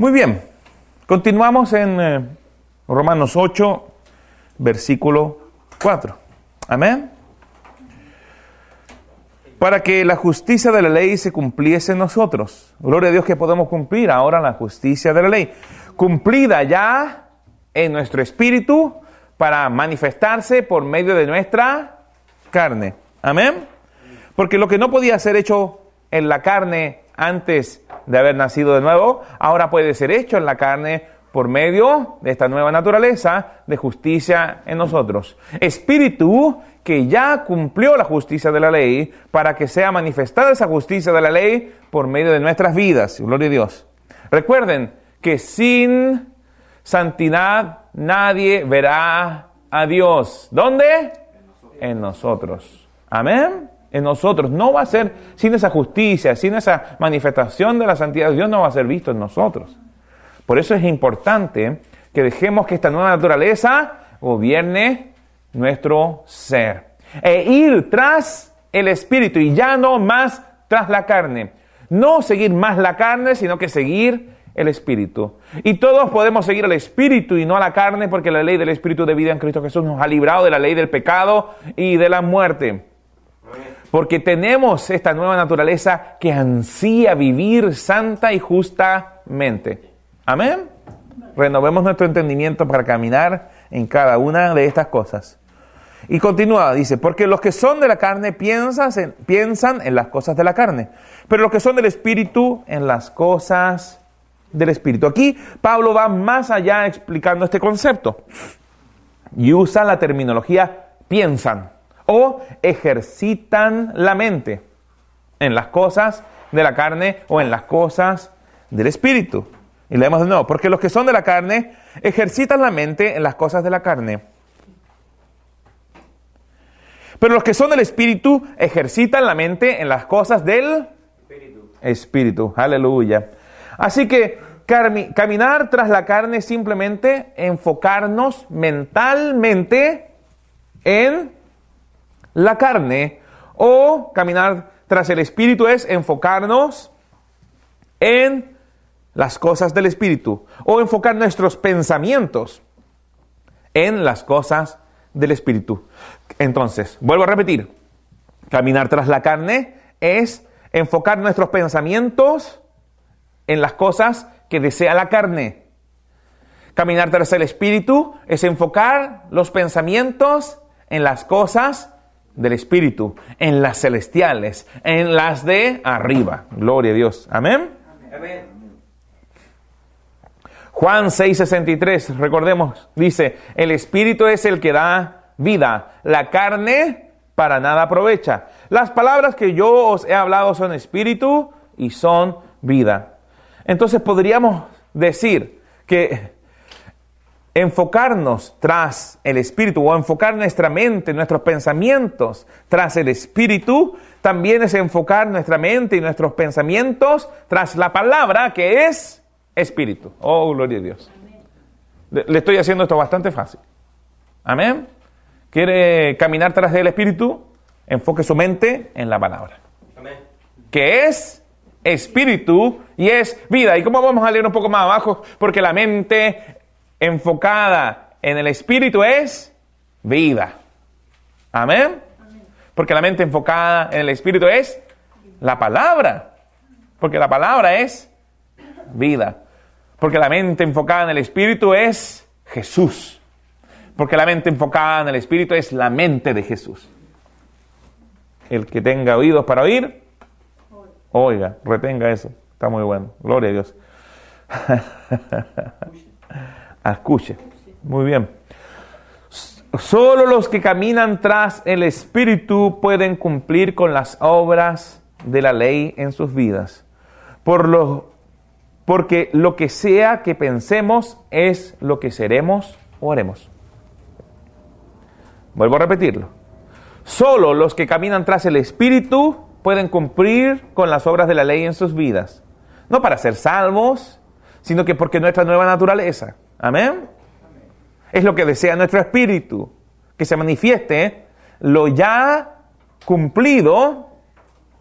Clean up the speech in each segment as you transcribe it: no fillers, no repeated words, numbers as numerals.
Muy bien, continuamos en Romanos 8, versículo 4. Amén. Para que la justicia de la ley se cumpliese en nosotros. Gloria a Dios que podemos cumplir ahora la justicia de la ley. Cumplida ya en nuestro espíritu para manifestarse por medio de nuestra carne. Amén. Porque lo que no podía ser hecho en la carne antes de haber nacido de nuevo, ahora puede ser hecho en la carne por medio de esta nueva naturaleza de justicia en nosotros. Espíritu que ya cumplió la justicia de la ley para que sea manifestada esa justicia de la ley por medio de nuestras vidas. Gloria a Dios. Recuerden que sin santidad nadie verá a Dios. ¿Dónde? En nosotros. Amén. En nosotros. No va a ser sin esa justicia, sin esa manifestación de la santidad de Dios, no va a ser visto en nosotros. Por eso es importante que dejemos que esta nueva naturaleza gobierne nuestro ser. E ir tras el Espíritu y ya no más tras la carne. No seguir más la carne, sino que seguir el Espíritu. Y todos podemos seguir al Espíritu y no a la carne, porque la ley del Espíritu de vida en Cristo Jesús nos ha librado de la ley del pecado y de la muerte. Porque tenemos esta nueva naturaleza que ansía vivir santa y justamente. Amén. Renovemos nuestro entendimiento para caminar en cada una de estas cosas. Y continúa, dice, porque los que son de la carne piensan en las cosas de la carne, pero los que son del Espíritu en las cosas del Espíritu. Aquí Pablo va más allá explicando este concepto y usa la terminología piensan o ejercitan la mente en las cosas de la carne o en las cosas del Espíritu. Y leemos de nuevo, porque los que son de la carne ejercitan la mente en las cosas de la carne. Pero los que son del Espíritu ejercitan la mente en las cosas del Espíritu. Aleluya. Así que caminar tras la carne es simplemente enfocarnos mentalmente en la carne. O caminar tras el Espíritu es enfocarnos en las cosas del Espíritu. O enfocar nuestros pensamientos en las cosas del Espíritu. Entonces, vuelvo a repetir. Caminar tras la carne es enfocar nuestros pensamientos en las cosas que desea la carne. Caminar tras el Espíritu es enfocar los pensamientos en las cosas del Espíritu, en las celestiales, en las de arriba. Gloria a Dios. Amén. Amén. Juan 6:63, recordemos, dice, el Espíritu es el que da vida, la carne para nada aprovecha. Las palabras que yo os he hablado son espíritu y son vida. Entonces podríamos decir que enfocarnos tras el Espíritu o enfocar nuestra mente, nuestros pensamientos tras el Espíritu, también es enfocar nuestra mente y nuestros pensamientos tras la palabra que es Espíritu. Oh, gloria a Dios. Le estoy haciendo esto bastante fácil. Amén. ¿Quiere caminar tras el Espíritu? Enfoque su mente en la palabra. Amén. Que es Espíritu y es vida. ¿Y cómo vamos a leer un poco más abajo? Porque la mente enfocada en el Espíritu es vida. Amén. Porque la mente enfocada en el Espíritu es la palabra. Porque la palabra es vida. Porque la mente enfocada en el Espíritu es Jesús. Porque la mente enfocada en el Espíritu es la mente de Jesús. El que tenga oídos para oír, oiga, retenga eso. Está muy bueno. Gloria a Dios. Escuche. Muy bien. Solo los que caminan tras el Espíritu pueden cumplir con las obras de la ley en sus vidas. Porque lo que sea que pensemos es lo que seremos o haremos. Vuelvo a repetirlo. Solo los que caminan tras el Espíritu pueden cumplir con las obras de la ley en sus vidas. No para ser salvos, sino que porque nuestra nueva naturaleza. Amén. Es lo que desea nuestro espíritu. Que se manifieste lo ya cumplido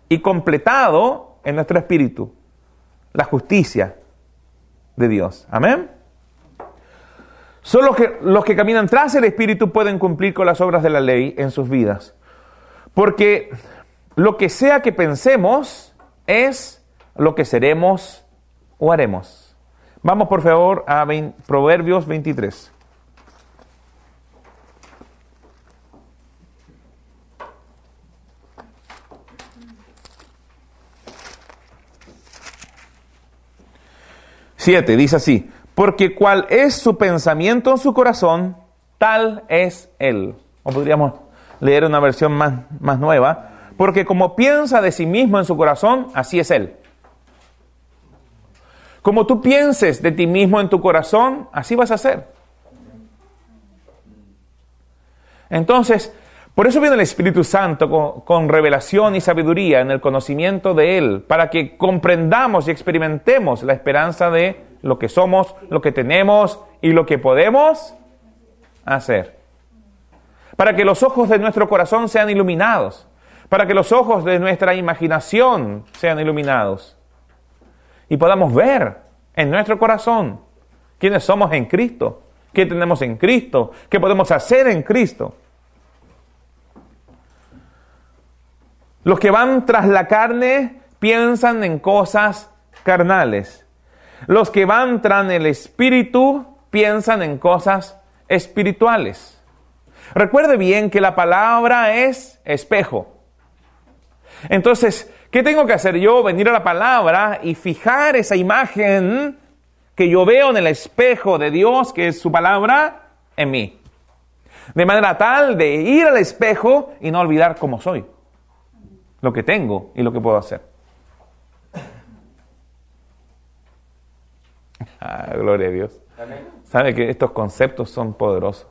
y completado en nuestro espíritu. La justicia de Dios. Amén. Solo los que caminan tras el Espíritu pueden cumplir con las obras de la ley en sus vidas. Porque lo que sea que pensemos es lo que seremos o haremos. Vamos por favor a Proverbios 23. Dice así: porque cuál es su pensamiento en su corazón, tal es él. O podríamos leer una versión más nueva. Porque como piensa de sí mismo en su corazón, así es él. Como tú pienses de ti mismo en tu corazón, así vas a ser. Entonces, por eso viene el Espíritu Santo con revelación y sabiduría en el conocimiento de Él, para que comprendamos y experimentemos la esperanza de lo que somos, lo que tenemos y lo que podemos hacer. Para que los ojos de nuestro corazón sean iluminados, para que los ojos de nuestra imaginación sean iluminados y podamos ver en nuestro corazón quiénes somos en Cristo, qué tenemos en Cristo, qué podemos hacer en Cristo. Los que van tras la carne piensan en cosas carnales. Los que van tras el Espíritu piensan en cosas espirituales. Recuerde bien que la palabra es espejo. Entonces, ¿qué tengo que hacer yo? Venir a la palabra y fijar esa imagen que yo veo en el espejo de Dios, que es su palabra, en mí. De manera tal de ir al espejo y no olvidar cómo soy, lo que tengo y lo que puedo hacer. Gloria a Dios. Amén. Sabe que estos conceptos son poderosos.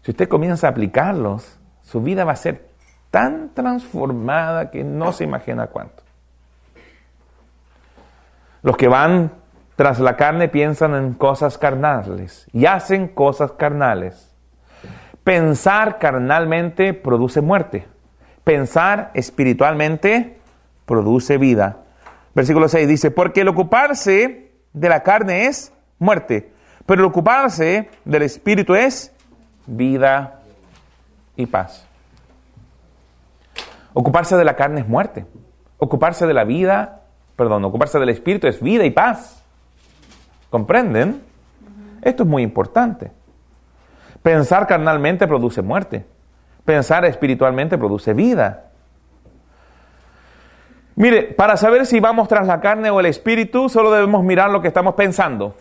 Si usted comienza a aplicarlos, su vida va a ser tan transformada que no se imagina cuánto. Los que van tras la carne piensan en cosas carnales y hacen cosas carnales. Pensar carnalmente produce muerte. Pensar espiritualmente produce vida. Versículo 6 dice: porque el ocuparse de la carne es muerte, pero el ocuparse del espíritu es vida y paz. Ocuparse de la carne es muerte. Ocuparse del espíritu es vida y paz. ¿Comprenden? Esto es muy importante. Pensar carnalmente produce muerte. Pensar espiritualmente produce vida. Mire, para saber si vamos tras la carne o el espíritu, solo debemos mirar lo que estamos pensando.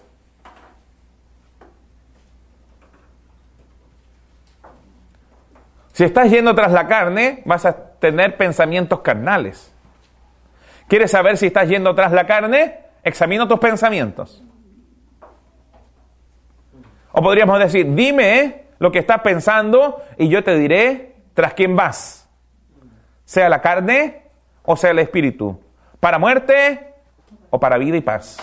Si estás yendo tras la carne, vas a tener pensamientos carnales. ¿Quieres saber si estás yendo tras la carne? Examina tus pensamientos. O podríamos decir: dime lo que estás pensando y yo te diré tras quién vas. Sea la carne o sea el espíritu. ¿Para muerte o para vida y paz?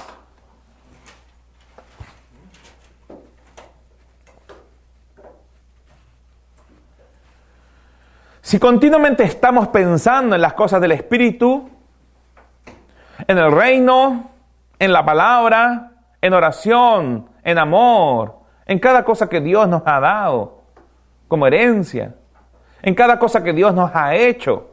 Si continuamente estamos pensando en las cosas del Espíritu, en el reino, en la palabra, en oración, en amor, en cada cosa que Dios nos ha dado como herencia, en cada cosa que Dios nos ha hecho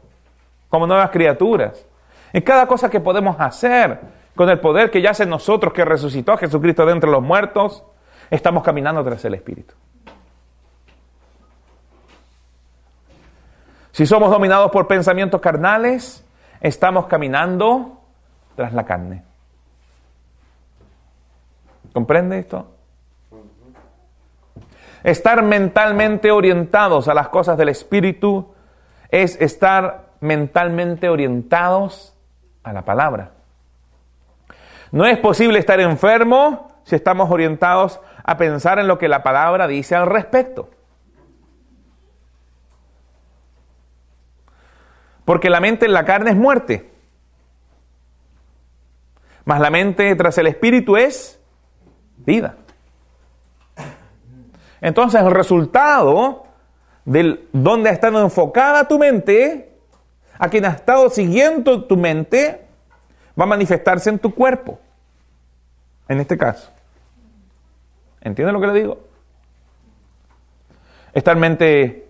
como nuevas criaturas, en cada cosa que podemos hacer con el poder que yace en nosotros, que resucitó a Jesucristo de entre los muertos, estamos caminando tras el Espíritu. Si somos dominados por pensamientos carnales, estamos caminando tras la carne. ¿Comprende esto? Estar mentalmente orientados a las cosas del Espíritu es estar mentalmente orientados a la palabra. No es posible estar enfermo si estamos orientados a pensar en lo que la palabra dice al respecto. Porque la mente en la carne es muerte, mas la mente tras el Espíritu es vida. Entonces el resultado de donde ha estado enfocada tu mente, a quien ha estado siguiendo tu mente, va a manifestarse en tu cuerpo. en este caso. ¿Entiende lo que le digo? Estar mentalmente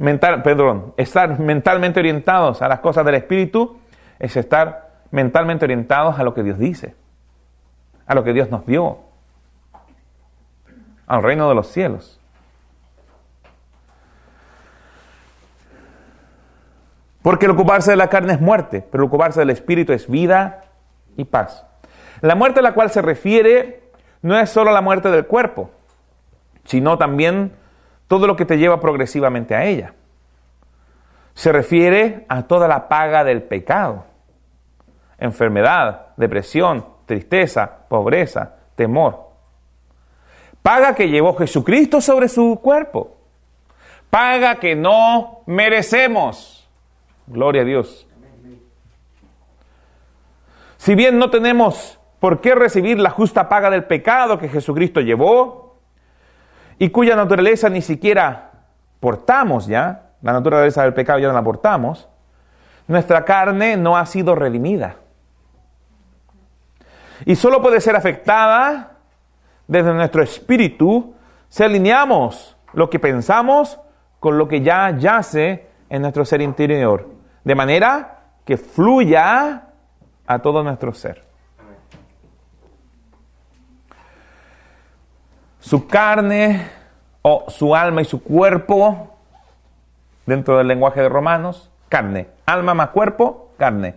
orientados a las cosas del Espíritu es estar mentalmente orientados a lo que Dios dice, a lo que Dios nos dio, al reino de los cielos. Porque el ocuparse de la carne es muerte, pero el ocuparse del Espíritu es vida y paz. La muerte a la cual se refiere no es solo la muerte del cuerpo, sino también todo lo que te lleva progresivamente a ella. Se refiere a toda la paga del pecado: enfermedad, depresión, tristeza, pobreza, temor. Paga que llevó Jesucristo sobre su cuerpo. Paga que no merecemos. Gloria a Dios. Si bien no tenemos por qué recibir la justa paga del pecado que Jesucristo llevó y cuya naturaleza ni siquiera portamos ya, la naturaleza del pecado ya no la portamos, nuestra carne no ha sido redimida. Y solo puede ser afectada desde nuestro espíritu si alineamos lo que pensamos con lo que ya yace en nuestro ser interior, de manera que fluya a todo nuestro ser. Su carne o su alma y su cuerpo, dentro del lenguaje de Romanos, carne, alma más cuerpo, carne,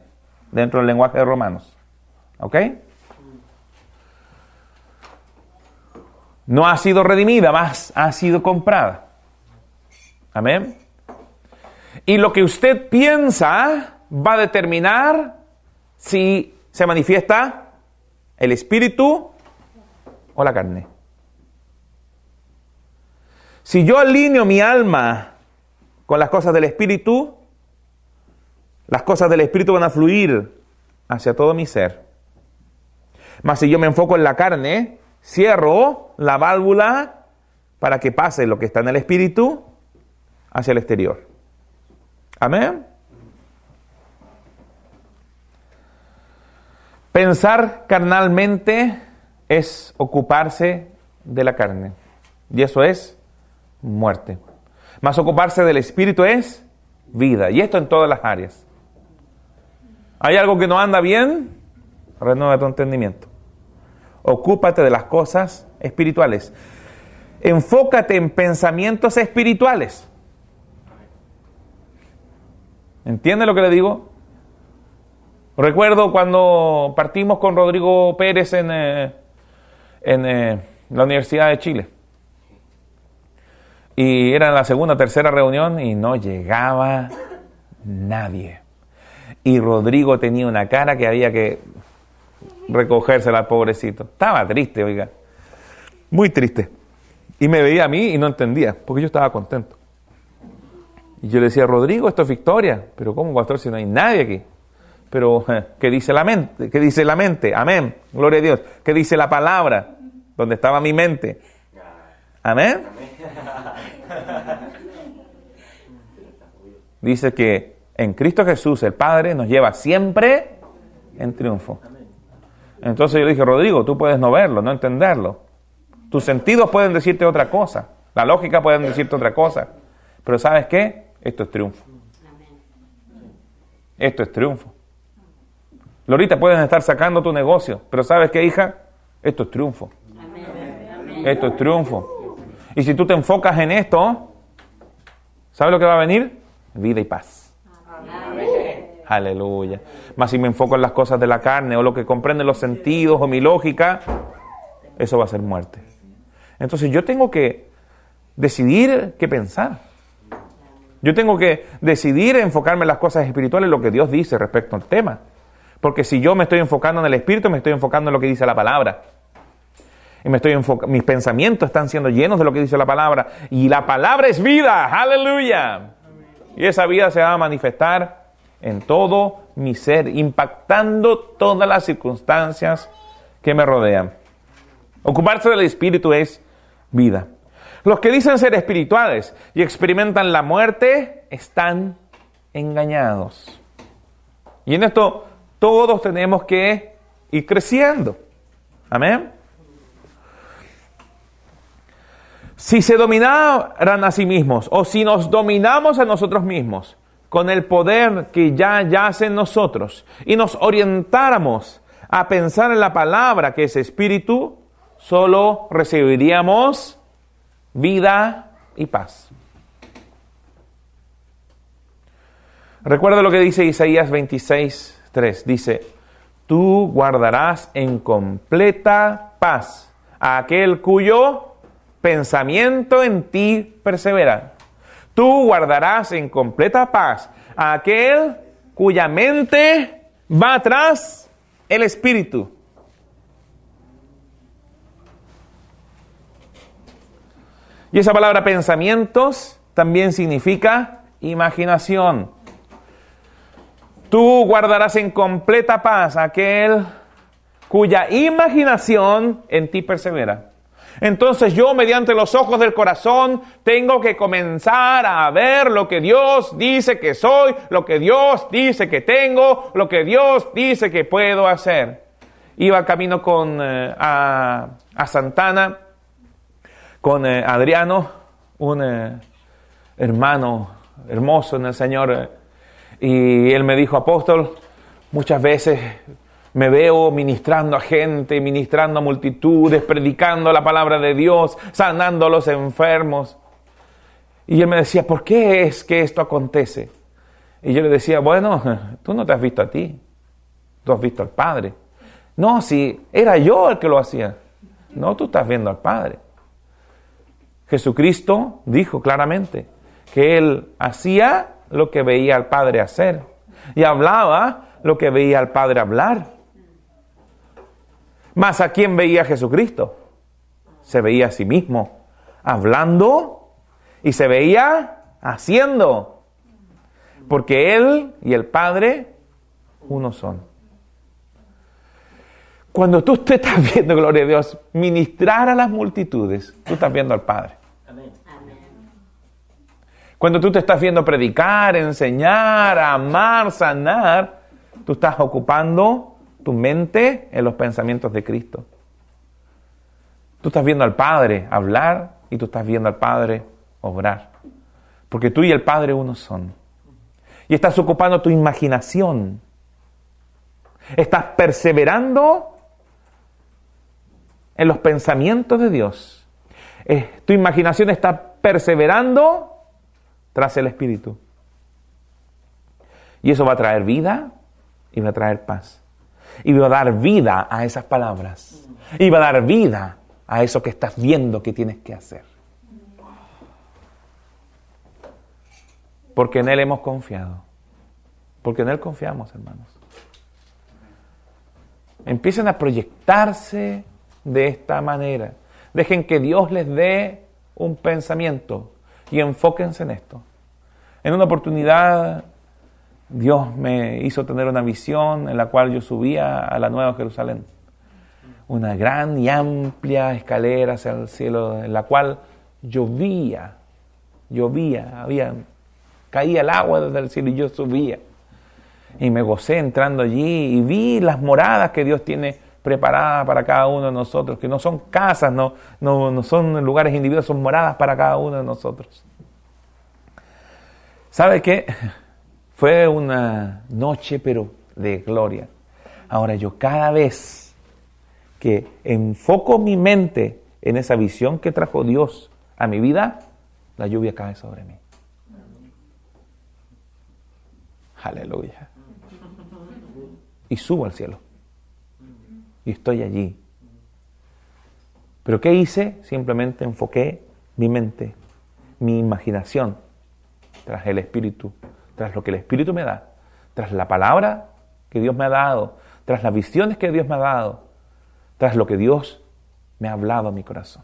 dentro del lenguaje de Romanos. ¿Ok? No ha sido redimida, más ha sido comprada. Amén. Y lo que usted piensa va a determinar si se manifiesta el espíritu o la carne. Si yo alineo mi alma con las cosas del espíritu, las cosas del espíritu van a fluir hacia todo mi ser. Mas si yo me enfoco en la carne, cierro la válvula para que pase lo que está en el espíritu hacia el exterior. Amén. Pensar carnalmente es ocuparse de la carne, y eso es muerte. Mas ocuparse del espíritu es vida, y esto en todas las áreas. ¿Hay algo que no anda bien? Renueva tu entendimiento. Ocúpate de las cosas espirituales. Enfócate en pensamientos espirituales. ¿Entiende lo que le digo? Recuerdo cuando partimos con Rodrigo Pérez en la Universidad de Chile. Y era la segunda, tercera reunión y no llegaba nadie. Y Rodrigo tenía una cara que había que recogérsela al pobrecito. Estaba triste, oiga. Muy triste. Y me veía a mí y no entendía, porque yo estaba contento. Y yo le decía, Rodrigo, esto es victoria. Pero ¿cómo, pastor, si no hay nadie aquí? Pero, ¿qué dice la mente? ¿Qué dice la mente? Amén. Gloria a Dios. ¿Qué dice la palabra? ¿Dónde estaba mi mente? Amén. Dice que en Cristo Jesús el Padre nos lleva siempre en triunfo. Entonces yo dije, Rodrigo, tú puedes no verlo, no entenderlo. Tus sentidos pueden decirte otra cosa. La lógica puede decirte otra cosa. Pero ¿sabes qué? Esto es triunfo. Esto es triunfo. Lorita, pueden estar sacando tu negocio, pero ¿sabes qué, hija? Esto es triunfo. Esto es triunfo. Y si tú te enfocas en esto, ¿sabes lo que va a venir? Vida y paz. Aleluya. Mas si me enfoco en las cosas de la carne o lo que comprenden los sentidos o mi lógica, eso va a ser muerte. Entonces yo tengo que decidir qué pensar. Yo tengo que decidir enfocarme en las cosas espirituales, lo que Dios dice respecto al tema. Porque si yo me estoy enfocando en el Espíritu, me estoy enfocando en lo que dice la palabra. Y mis pensamientos están siendo llenos de lo que dice la palabra. Y la palabra es vida. ¡Aleluya! Y esa vida se va a manifestar en todo mi ser, impactando todas las circunstancias que me rodean. Ocuparse del Espíritu es vida. Los que dicen ser espirituales y experimentan la muerte están engañados. Y en esto todos tenemos que ir creciendo. Amén. Si se dominaran a sí mismos, o si nos dominamos a nosotros mismos, con el poder que ya yace en nosotros, y nos orientáramos a pensar en la palabra que es espíritu, solo recibiríamos vida y paz. Recuerda lo que dice Isaías 26:3. Dice, tú guardarás en completa paz a aquel cuyo pensamiento en ti persevera. Tú guardarás en completa paz a aquel cuya mente va tras el espíritu. Y esa palabra pensamientos también significa imaginación. Tú guardarás en completa paz a aquel cuya imaginación en ti persevera. Entonces yo, mediante los ojos del corazón, tengo que comenzar a ver lo que Dios dice que soy, lo que Dios dice que tengo, lo que Dios dice que puedo hacer. Iba camino a Santana con Adriano, un hermano hermoso en el Señor, y él me dijo, apóstol, muchas veces me veo ministrando a gente, ministrando a multitudes, predicando la palabra de Dios, sanando a los enfermos. Y él me decía, ¿por qué es que esto acontece? Y yo le decía, bueno, tú no te has visto a ti, tú has visto al Padre. No, si era yo el que lo hacía. No, tú estás viendo al Padre. Jesucristo dijo claramente que Él hacía lo que veía al Padre hacer y hablaba lo que veía al Padre hablar. Mas ¿a quién veía Jesucristo? Se veía a sí mismo, hablando, y se veía haciendo. Porque Él y el Padre, uno son. Cuando tú te estás viendo, gloria a Dios, ministrar a las multitudes, tú estás viendo al Padre. Amén. Cuando tú te estás viendo predicar, enseñar, amar, sanar, tú estás ocupando tu mente en los pensamientos de Cristo. Tú estás viendo al Padre hablar y tú estás viendo al Padre obrar. Porque tú y el Padre uno son. Y estás ocupando tu imaginación. Estás perseverando en los pensamientos de Dios. Tu imaginación está perseverando tras el Espíritu. Y eso va a traer vida y va a traer paz. Y va a dar vida a esas palabras. Y va a dar vida a eso que estás viendo que tienes que hacer. Porque en Él hemos confiado. Porque en Él confiamos, hermanos. Empiecen a proyectarse de esta manera. Dejen que Dios les dé un pensamiento y enfóquense en esto. En una oportunidad, Dios me hizo tener una visión en la cual yo subía a la Nueva Jerusalén. Una gran y amplia escalera hacia el cielo, en la cual llovía, caía el agua desde el cielo y yo subía. Y me gocé entrando allí y vi las moradas que Dios tiene preparadas para cada uno de nosotros, que no son casas, no son lugares individuales, son moradas para cada uno de nosotros. ¿Sabe qué? Fue una noche, pero de gloria. Ahora yo cada vez que enfoco mi mente en esa visión que trajo Dios a mi vida, la lluvia cae sobre mí. Aleluya. Y subo al cielo. Y estoy allí. ¿Pero qué hice? Simplemente enfoqué mi mente, mi imaginación, tras el Espíritu, tras lo que el Espíritu me da, tras la palabra que Dios me ha dado, tras las visiones que Dios me ha dado, tras lo que Dios me ha hablado a mi corazón.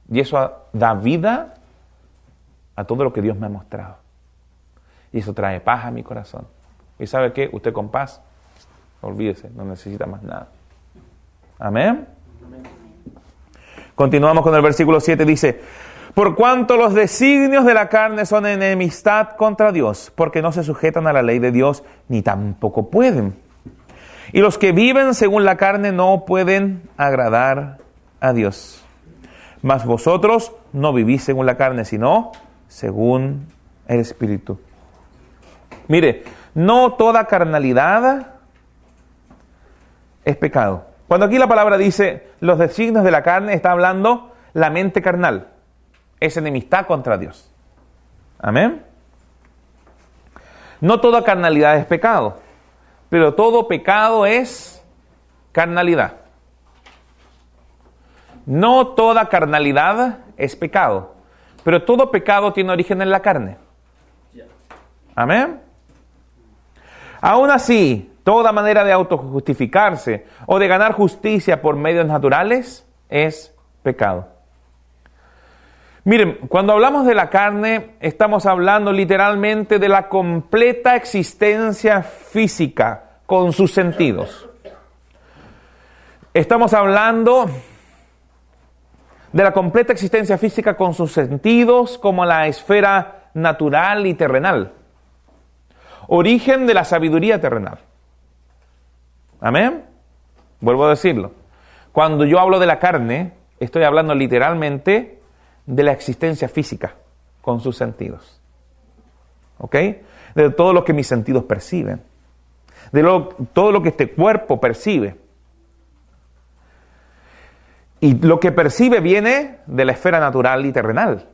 Y eso da vida a todo lo que Dios me ha mostrado. Y eso trae paz a mi corazón. ¿Y sabe qué? Usted con paz, olvídese, no necesita más nada. ¿Amén? Continuamos con el versículo 7, dice: por cuanto los designios de la carne son enemistad contra Dios, porque no se sujetan a la ley de Dios, ni tampoco pueden. Y los que viven según la carne no pueden agradar a Dios. Mas vosotros no vivís según la carne, sino según el Espíritu. Mire, no toda carnalidad es pecado. Cuando aquí la palabra dice los designios de la carne, está hablando la mente carnal. Es enemistad contra Dios. Amén. No toda carnalidad es pecado, pero todo pecado es carnalidad. No toda carnalidad es pecado, pero todo pecado tiene origen en la carne. Amén. Aún así, toda manera de autojustificarse o de ganar justicia por medios naturales es pecado. Miren, cuando hablamos de la carne, estamos hablando literalmente de la completa existencia física con sus sentidos. Estamos hablando de la completa existencia física con sus sentidos como la esfera natural y terrenal. Origen de la sabiduría terrenal. Amén. Vuelvo a decirlo. Cuando yo hablo de la carne, estoy hablando literalmente de la existencia física con sus sentidos. ¿Ok? De todo lo que mis sentidos perciben. Todo lo que este cuerpo percibe. Y lo que percibe viene de la esfera natural y terrenal.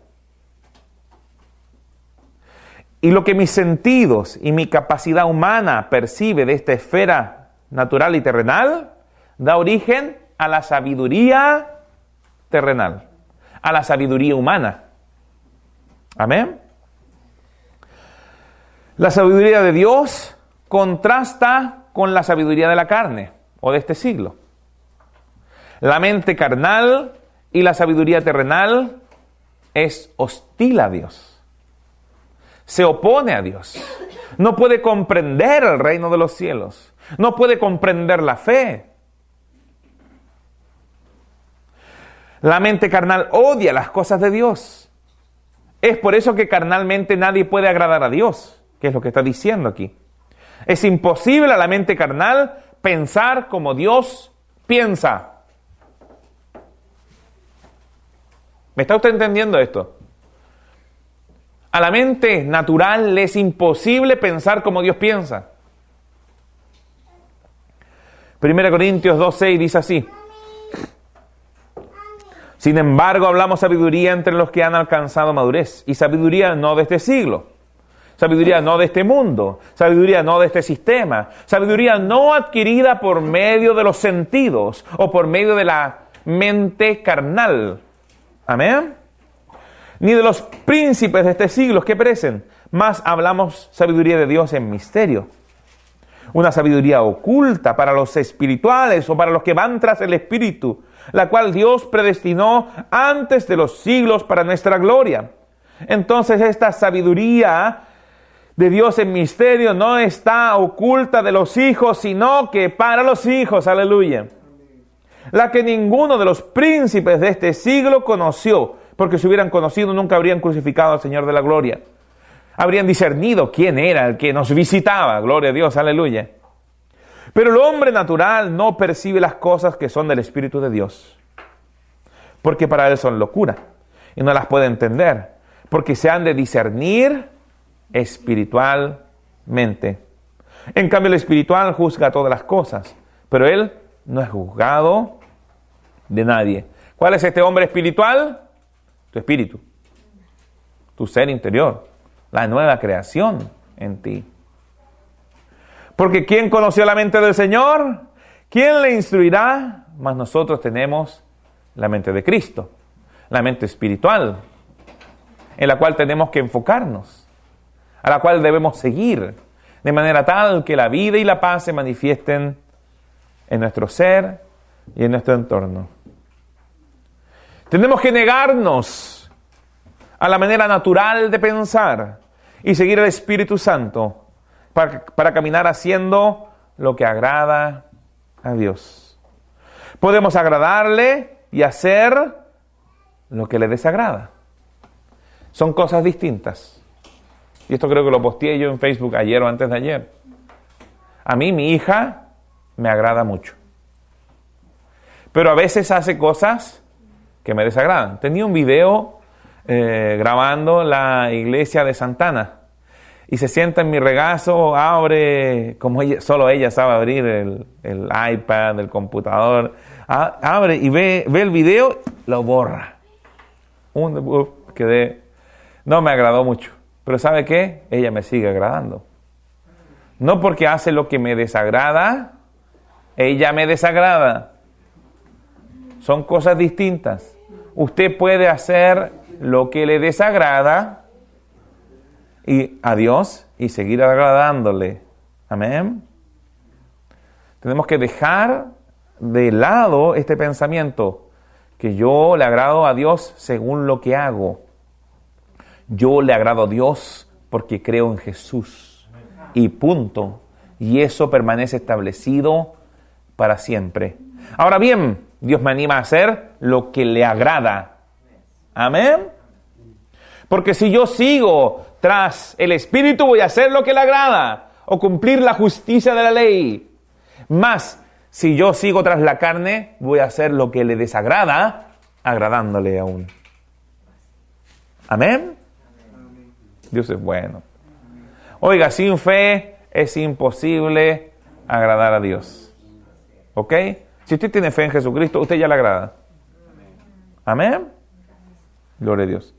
Y lo que mis sentidos y mi capacidad humana percibe de esta esfera natural y terrenal, da origen a la sabiduría terrenal, a la sabiduría humana. Amén. La sabiduría de Dios contrasta con la sabiduría de la carne o de este siglo. La mente carnal y la sabiduría terrenal es hostil a Dios. Se opone a Dios. No puede comprender el reino de los cielos. No puede comprender la fe. La mente carnal odia las cosas de Dios. Es por eso que carnalmente nadie puede agradar a Dios, que es lo que está diciendo aquí. Es imposible a la mente carnal pensar como Dios piensa. ¿Me está usted entendiendo esto? A la mente natural le es imposible pensar como Dios piensa. 1 Corintios 2:6 dice así: sin embargo, hablamos sabiduría entre los que han alcanzado madurez, y sabiduría no de este siglo, sabiduría no de este mundo, sabiduría no de este sistema, sabiduría no adquirida por medio de los sentidos o por medio de la mente carnal. Amén. Ni de los príncipes de este siglo que perecen, más hablamos sabiduría de Dios en misterio. Una sabiduría oculta para los espirituales o para los que van tras el Espíritu, la cual Dios predestinó antes de los siglos para nuestra gloria. Entonces esta sabiduría de Dios en misterio no está oculta de los hijos, sino que para los hijos, aleluya. La que ninguno de los príncipes de este siglo conoció, porque si hubieran conocido nunca habrían crucificado al Señor de la gloria. Habrían discernido quién era el que nos visitaba, gloria a Dios, aleluya. Pero el hombre natural no percibe las cosas que son del Espíritu de Dios, porque para él son locura, y no las puede entender, porque se han de discernir espiritualmente. En cambio, el espiritual juzga todas las cosas, pero él no es juzgado de nadie. ¿Cuál es este hombre espiritual? Tu espíritu, tu ser interior, la nueva creación en ti. Porque ¿quién conoció la mente del Señor? ¿Quién le instruirá? Mas nosotros tenemos la mente de Cristo, la mente espiritual, en la cual tenemos que enfocarnos, a la cual debemos seguir, de manera tal que la vida y la paz se manifiesten en nuestro ser y en nuestro entorno. Tenemos que negarnos a la manera natural de pensar y seguir al Espíritu Santo para caminar haciendo lo que agrada a Dios. Podemos agradarle y hacer lo que le desagrada. Son cosas distintas. Y esto creo que lo posteé yo en Facebook ayer o antes de ayer. A mí, mi hija, me agrada mucho. Pero a veces hace cosas que me desagradan. Tenía un video grabando la iglesia de Santana. Y se sienta en mi regazo, abre, como solo ella sabe abrir el iPad, el computador. Abre y ve el video, lo borra. No me agradó mucho. Pero ¿sabe qué? Ella me sigue agradando. No porque hace lo que me desagrada, ella me desagrada. Son cosas distintas. Usted puede hacer lo que le desagrada a Dios y seguir agradándole. Amén. Tenemos que dejar de lado este pensamiento que yo le agrado a Dios según lo que hago. Yo le agrado a Dios porque creo en Jesús. Y punto. Y eso permanece establecido para siempre. Ahora bien, Dios me anima a hacer lo que le agrada. Amén. Porque si yo sigo tras el Espíritu, voy a hacer lo que le agrada o cumplir la justicia de la ley. Más, si yo sigo tras la carne, voy a hacer lo que le desagrada, agradándole aún. Amén. Dios es bueno. Oiga, sin fe es imposible agradar a Dios. ¿Ok? Si usted tiene fe en Jesucristo, usted ya le agrada. Amén. Gloria a Dios.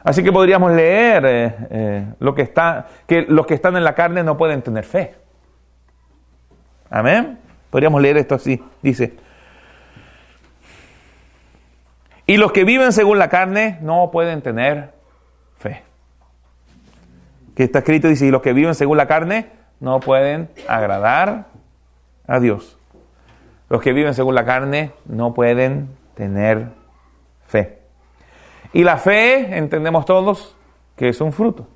Así que podríamos leer que los que están en la carne no pueden tener fe. Amén. Podríamos leer esto así. Dice: y los que viven según la carne no pueden tener fe. Que está escrito, dice, y los que viven según la carne no pueden agradar a Dios. Los que viven según la carne no pueden tener fe. Y la fe, entendemos todos, que es un fruto.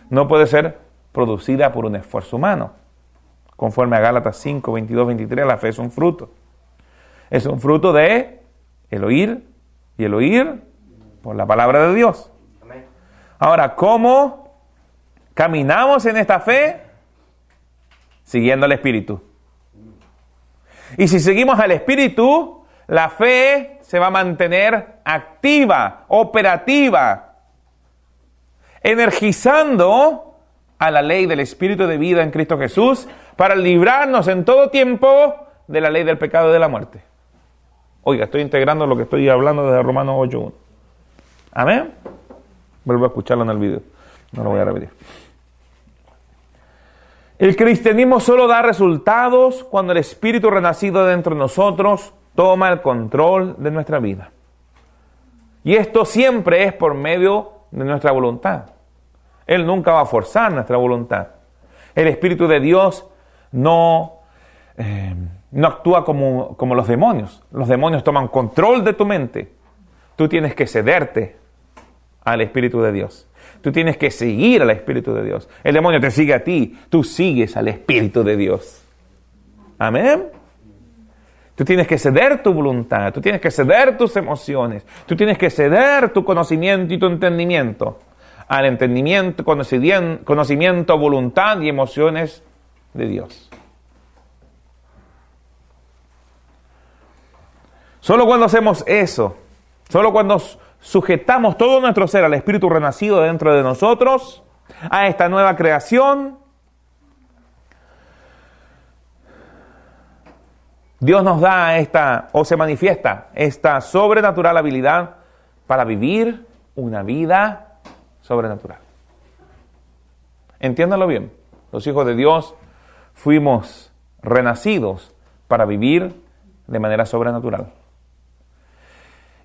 No puede ser producida por un esfuerzo humano. Conforme a Gálatas 5, 22, 23, la fe es un fruto. Es un fruto de el oír, y el oír por la palabra de Dios. Amén. Ahora, ¿cómo caminamos en esta fe? Siguiendo al Espíritu. Y si seguimos al Espíritu, la fe se va a mantener activa, operativa, energizando a la ley del Espíritu de vida en Cristo Jesús para librarnos en todo tiempo de la ley del pecado y de la muerte. Oiga, estoy integrando lo que estoy hablando desde Romanos 8.1. Amén. Vuelvo a escucharlo en el video. No lo voy a repetir. El cristianismo solo da resultados cuando el Espíritu renacido dentro de nosotros toma el control de nuestra vida. Y esto siempre es por medio de nuestra voluntad. Él nunca va a forzar nuestra voluntad. El Espíritu de Dios no actúa como los demonios. Los demonios toman control de tu mente. Tú tienes que cederte al Espíritu de Dios. Tú tienes que seguir al Espíritu de Dios. El demonio te sigue a ti. Tú sigues al Espíritu de Dios. Amén. Tú tienes que ceder tu voluntad. Tú tienes que ceder tus emociones. Tú tienes que ceder tu conocimiento y tu entendimiento al entendimiento, conocimiento, voluntad y emociones de Dios. Solo cuando hacemos eso, solo cuando sujetamos todo nuestro ser al Espíritu renacido dentro de nosotros, a esta nueva creación, Dios nos da se manifiesta esta sobrenatural habilidad para vivir una vida sobrenatural. Entiéndanlo bien. Los hijos de Dios fuimos renacidos para vivir de manera sobrenatural.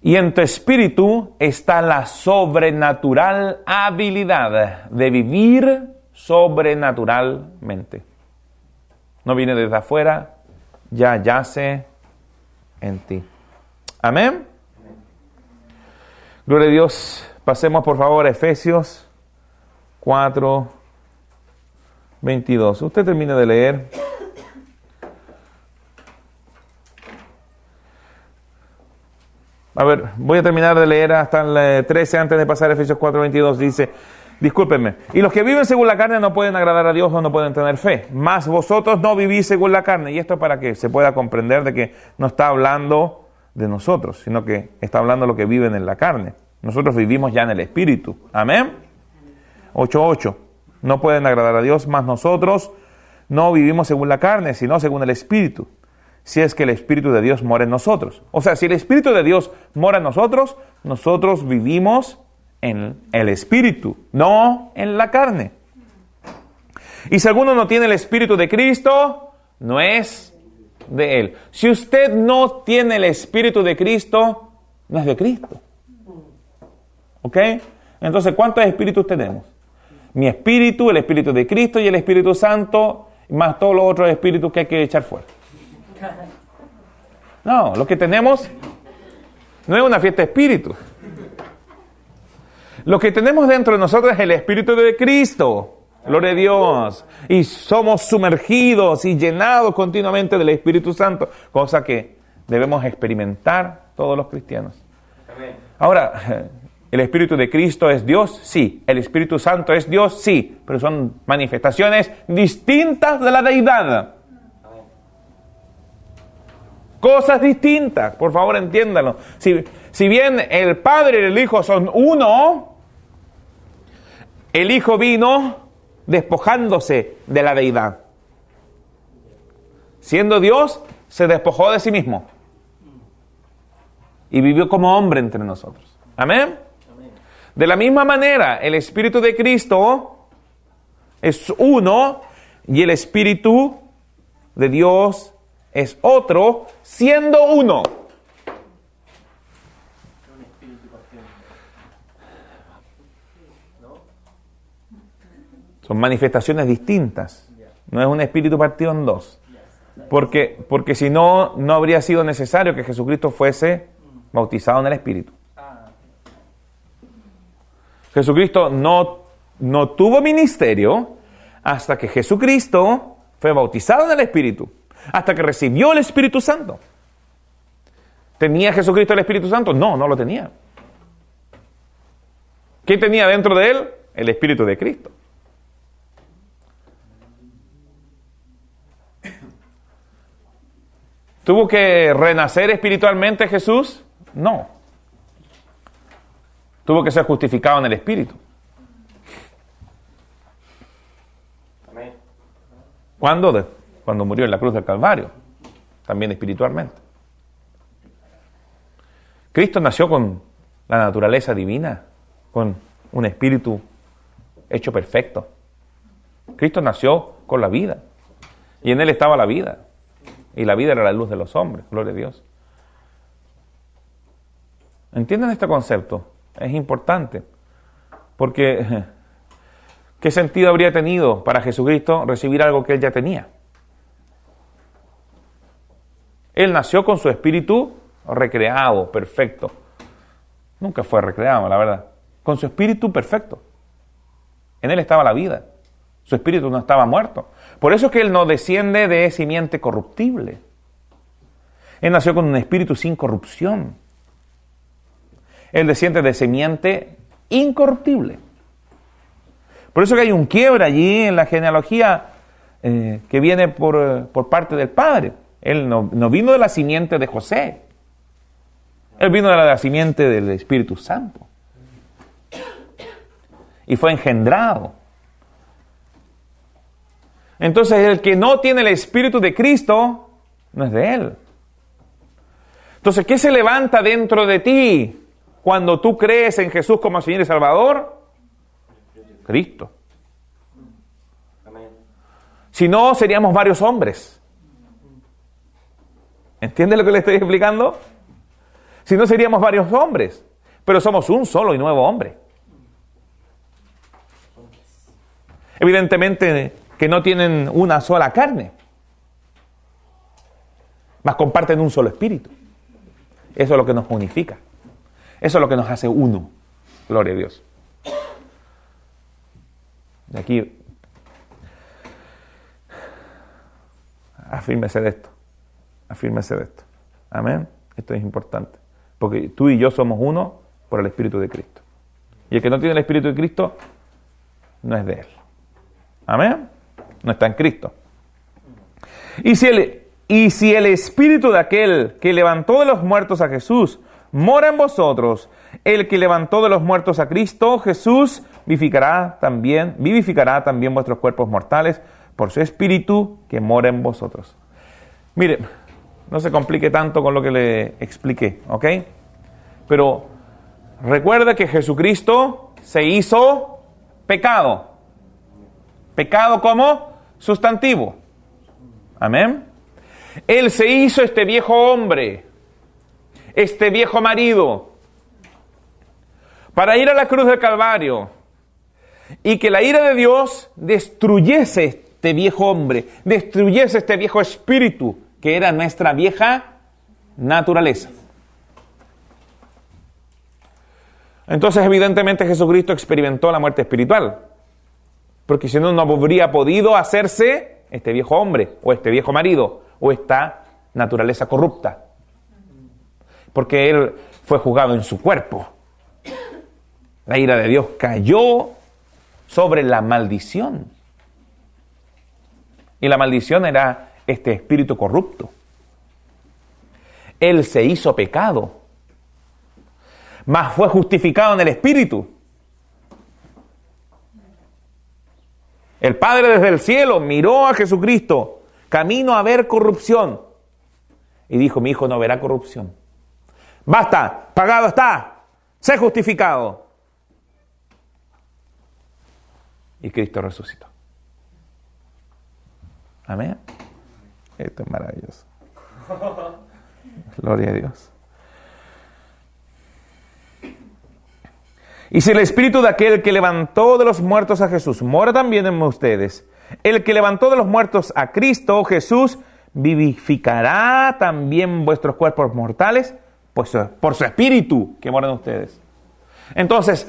Y en tu espíritu está la sobrenatural habilidad de vivir sobrenaturalmente. No viene desde afuera, ya yace en ti. Amén. Gloria a Dios. Pasemos por favor a Efesios 4, 22. Usted termina de leer. A ver, voy a terminar de leer hasta el 13 antes de pasar a Efesios 4, 22. Dice, discúlpenme. Y los que viven según la carne no pueden agradar a Dios o no pueden tener fe. Mas vosotros no vivís según la carne. Y esto para que se pueda comprender de que no está hablando de nosotros, sino que está hablando de lo que viven en la carne. Nosotros vivimos ya en el Espíritu. Amén. 8:8. No pueden agradar a Dios, mas nosotros no vivimos según la carne, sino según el Espíritu. Si es que el Espíritu de Dios mora en nosotros. O sea, si el Espíritu de Dios mora en nosotros, nosotros vivimos en el Espíritu, no en la carne. Y si alguno no tiene el Espíritu de Cristo, no es de Él. Si usted no tiene el Espíritu de Cristo, no es de Cristo. ¿Ok? Entonces, ¿cuántos espíritus tenemos? Mi espíritu, el Espíritu de Cristo y el Espíritu Santo, más todos los otros espíritus que hay que echar fuera. No, lo que tenemos no es una fiesta de espíritus. Lo que tenemos dentro de nosotros es el Espíritu de Cristo. Gloria a Dios. Y somos sumergidos y llenados continuamente del Espíritu Santo, cosa que debemos experimentar todos los cristianos. Amén. Ahora, ¿el Espíritu de Cristo es Dios? Sí. ¿El Espíritu Santo es Dios? Sí. Pero son manifestaciones distintas de la deidad. Cosas distintas. Por favor, entiéndanlo. Si bien el Padre y el Hijo son uno, el Hijo vino despojándose de la deidad. Siendo Dios, se despojó de sí mismo. Y vivió como hombre entre nosotros. Amén. De la misma manera, el Espíritu de Cristo es uno y el Espíritu de Dios es otro, siendo uno. Son manifestaciones distintas. No es un espíritu partido en dos. Porque si no, no habría sido necesario que Jesucristo fuese bautizado en el Espíritu. Jesucristo no tuvo ministerio hasta que Jesucristo fue bautizado en el Espíritu. Hasta que recibió el Espíritu Santo. ¿Tenía Jesucristo el Espíritu Santo? No, no lo tenía. ¿Qué tenía dentro de él? El Espíritu de Cristo. ¿Tuvo que renacer espiritualmente Jesús? No. Tuvo que ser justificado en el Espíritu. Amén. ¿Cuándo? Cuando murió en la cruz del Calvario. También espiritualmente. Cristo nació con la naturaleza divina, con un espíritu hecho perfecto. Cristo nació con la vida. Y en él estaba la vida. Y la vida era la luz de los hombres. Gloria a Dios. ¿Entienden este concepto? Es importante. Porque ¿qué sentido habría tenido para Jesucristo recibir algo que él ya tenía? Él nació con su espíritu recreado, perfecto. Nunca fue recreado, la verdad. Con su espíritu perfecto. En él estaba la vida. Su espíritu no estaba muerto. Por eso es que él no desciende de simiente corruptible. Él nació con un espíritu sin corrupción. Él desciende de simiente incorruptible. Por eso que hay un quiebre allí en la genealogía que viene por parte del Padre. Él no vino de la simiente de José. Él vino de la simiente del Espíritu Santo. Y fue engendrado. Entonces, el que no tiene el Espíritu de Cristo, no es de Él. Entonces, ¿qué se levanta dentro de ti cuando tú crees en Jesús como Señor y Salvador? Cristo. Si no, seríamos varios hombres. ¿Entiende lo que le estoy explicando? Si no, seríamos varios hombres. Pero somos un solo y nuevo hombre. Evidentemente que no tienen una sola carne, mas comparten un solo espíritu. Eso es lo que nos unifica. Eso es lo que nos hace uno. Gloria a Dios. De aquí, afírmese de esto. Afírmese de esto. Amén. Esto es importante. Porque tú y yo somos uno por el Espíritu de Cristo. Y el que no tiene el Espíritu de Cristo no es de Él. Amén. No está en Cristo. Y si Y si el espíritu de aquel que levantó de los muertos a Jesús mora en vosotros, el que levantó de los muertos a Cristo Jesús vivificará también vuestros cuerpos mortales por su espíritu que mora en vosotros. Mire, no se complique tanto con lo que le expliqué, ¿ok? Pero recuerda que Jesucristo se hizo pecado. Pecado como sustantivo. Amén. Él se hizo este viejo hombre, este viejo marido, para ir a la cruz del Calvario y que la ira de Dios destruyese este viejo hombre, destruyese este viejo espíritu que era nuestra vieja naturaleza. Entonces, evidentemente, Jesucristo experimentó la muerte espiritual, porque si no, no habría podido hacerse este viejo hombre, o este viejo marido, o esta naturaleza corrupta, porque Él fue juzgado en su cuerpo. La ira de Dios cayó sobre la maldición, y la maldición era este espíritu corrupto. Él se hizo pecado, mas fue justificado en el espíritu. El Padre desde el cielo miró a Jesucristo, camino a ver corrupción, y dijo: mi hijo no verá corrupción. Basta, pagado está, sé justificado. Y Cristo resucitó. Amén. Esto es maravilloso. Gloria a Dios. Y si el espíritu de aquel que levantó de los muertos a Jesús mora también en ustedes, el que levantó de los muertos a Cristo Jesús vivificará también vuestros cuerpos mortales pues, por su espíritu que mora en ustedes. Entonces,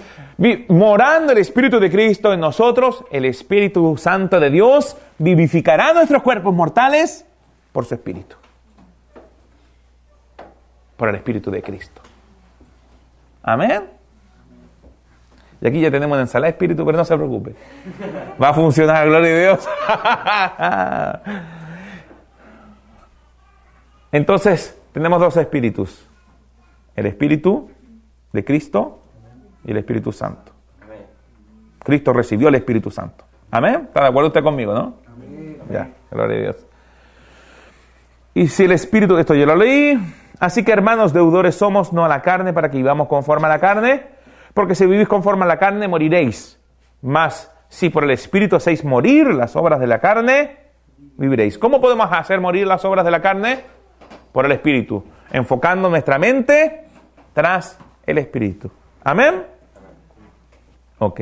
morando el espíritu de Cristo en nosotros, el Espíritu Santo de Dios vivificará nuestros cuerpos mortales por su espíritu, por el espíritu de Cristo. Amén. Y aquí ya tenemos una ensalada de espíritu, pero no se preocupe. Va a funcionar, gloria a Dios. Entonces, tenemos dos espíritus. El espíritu de Cristo y el Espíritu Santo. Cristo recibió el Espíritu Santo. Amén. ¿Está de acuerdo usted conmigo, no? Amén. Ya, gloria a Dios. Y si el espíritu, esto yo lo leí. Así que, hermanos, deudores somos, no a la carne, para que vivamos conforme a la carne. Porque si vivís conforme a la carne, moriréis. Mas si por el Espíritu hacéis morir las obras de la carne, viviréis. ¿Cómo podemos hacer morir las obras de la carne? Por el Espíritu. Enfocando nuestra mente tras el Espíritu. ¿Amén? Ok.